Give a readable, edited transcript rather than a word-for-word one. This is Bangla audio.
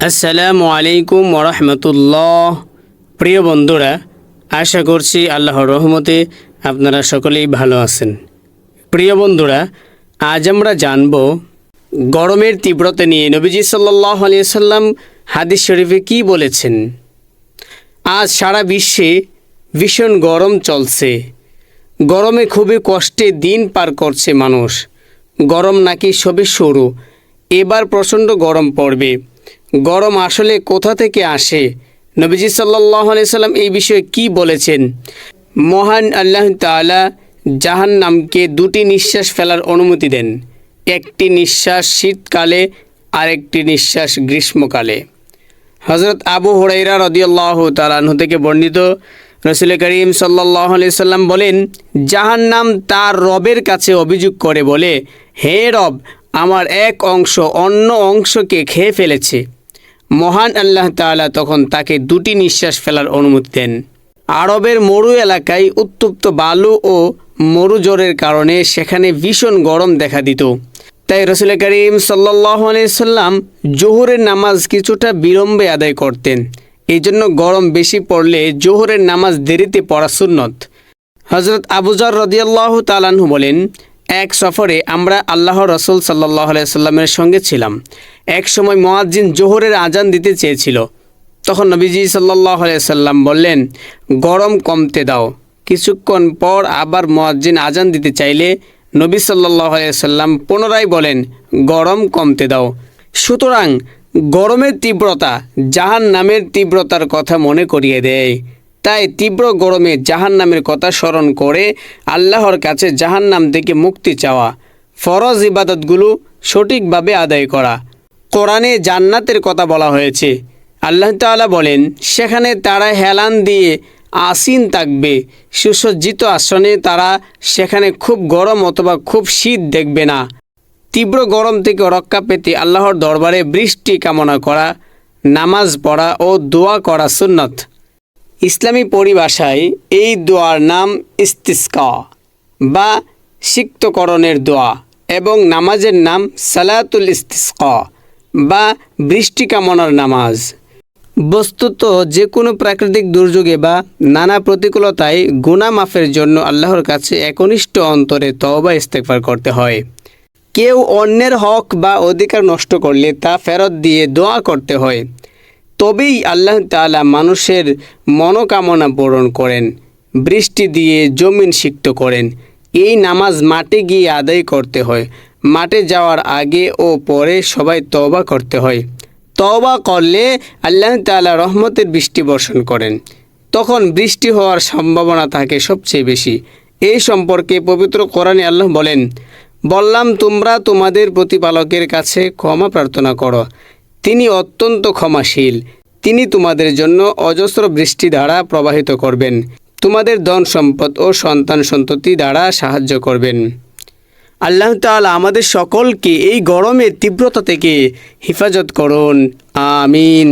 আসসালামু আলাইকুম ওরহমতুল্লাহ। প্রিয় বন্ধুরা, আশা করছি আল্লাহর রহমতে আপনারা সকলেই ভালো আছেন। প্রিয় বন্ধুরা, আজ আমরা জানব গরমের তীব্রতা নিয়ে নবীজি সাল্লাল্লাহু আলাইহি সাল্লাম হাদিস শরীফে কি বলেছেন। আজ সারা বিশ্বে ভীষণ গরম চলছে। গরমে খুবই কষ্টে দিন পার করছে মানুষ। গরম নাকি সবে শুরু, এবার প্রচণ্ড গরম পড়বে। গরম আসলে কোথা থেকে আসে? নবীজি সাল্লাল্লাহু আলাইহি সাল্লাম এই বিষয়ে কি বলেছেন? মহান আল্লাহ তাআলা জাহান্নামকে দুটি নিঃশ্বাস ফেলার অনুমতি দেন। একটি নিঃশ্বাস শীতকালে, আরেকটি নিঃশ্বাস গ্রীষ্মকালে। হযরত আবু হুরায়রা রাদিয়াল্লাহু তাআলা আনহু থেকে বর্ণিত, রাসূল করিম সাল্লাল্লাহু আলাইহি সাল্লাম বলেন, জাহান্নাম তার রবের কাছে অভিযোগ করে বলে, হে রব, আমার এক অংশ অন্য অংশকে খেয়ে ফেলেছে। মহান আল্লাহ তাআলা তখন তাকে দুটি নিঃশ্বাস ফেলার অনুমতি দেন। আরবের মরু এলাকায় উত্তপ্ত বালু ও মরুজোরের কারণে সেখানে ভীষণ গরম দেখা দিত। তাই রাসূল করিম সাল্লাল্লাহু আলাইহি সাল্লাম জোহরের নামাজ কিছুটা বিলম্বে আদায় করতেন। এই জন্য গরম বেশি পড়লে জোহরের নামাজ দেরিতে পড়া সুন্নত। হযরত আবু যর রাদিয়াল্লাহু তাআলা আনহু বলেন, এক সফরে আমরা আল্লাহর রাসূল সাল্লাল্লাহু আলাইহি সাল্লামের সঙ্গে ছিলাম। এক সময় মুয়াজ্জিন জোহরের আজান দিতে চেয়েছিল। তখন নবীজি সাল্লাল্লাহু আলাইহি সাল্লাম বললেন, গরম কমতে দাও। কিছুক্ষণ পর আবার মুয়াজ্জিন আজান দিতে চাইলে নবী সাল্লাল্লাহু আলাইহি সাল্লাম পুনরায় বলেন, গরম কমতে দাও। সুতরাং গরমের তীব্রতা জাহান্নামের তীব্রতার কথা মনে করিয়ে দেয়। তাই তীব্র গরমে জাহান্নামের কথা স্মরণ করে আল্লাহর কাছে জাহান্নাম থেকে মুক্তি চাওয়া, ফরজ ইবাদতগুলো সঠিকভাবে আদায় করা। কোরআনে জান্নাতের কথা বলা হয়েছে। আল্লাহ তাআলা বলেন, সেখানে তারা হেলান দিয়ে আসীন থাকবে, সুসজ্জিত আসনে। তারা সেখানে খুব গরম অথবা খুব শীত দেখবে না। তীব্র গরম থেকে রক্ষা পেতে আল্লাহর দরবারে বৃষ্টি কামনা করা, নামাজ পড়া ও দোয়া করা সুন্নত। ইসলামী পরিভাষায় এই দোয়ার নাম ইস্তিসকা বা সিক্তকরণের দোয়া এবং নামাজের নাম সালাতুল ইস্তিসকা বা বৃষ্টি কামনার নামাজ। বস্তুত যে কোনো প্রাকৃতিক দুর্যোগে বা নানা প্রতিকূলতায় গুনাহ মাফের জন্য আল্লাহর কাছে একনিষ্ঠ অন্তরে তওবা ইস্তেগফার করতে হয়। কেউ অন্যের হক বা অধিকার নষ্ট করলে তা ফেরত দিয়ে দোয়া করতে হয়। তবেই আল্লাহ তাআলা মানুষের মনোকামনা পূরণ করেন, বৃষ্টি দিয়ে জমিন সিক্ত করেন। এই নামাজ মাঠে গিয়ে আদায় করতে হয়। মাঠে যাওয়ার আগে ও পরে সবাই তওবা করতে হয়। তওবা করলে আল্লাহ তাআলা রহমতের বৃষ্টি বর্ষণ করেন। তখন বৃষ্টি হওয়ার সম্ভাবনা থাকে সবচেয়ে বেশি। এই সম্পর্কে পবিত্র কোরআনে আল্লাহ বলেন, বললাম তোমরা তোমাদের প্রতিপালকের কাছে ক্ষমা প্রার্থনা করো, তিনি অত্যন্ত ক্ষমাশীল। তিনি তোমাদের জন্য অজস্র বৃষ্টি দ্বারা প্রবাহিত করবেন, তোমাদের ধন সম্পদ ও সন্তান সন্ততি দ্বারা সাহায্য করবেন। আল্লাহ তাআলা আমাদের সকলকে এই গরমের তীব্রতা থেকে হেফাজত করুন। আমিন।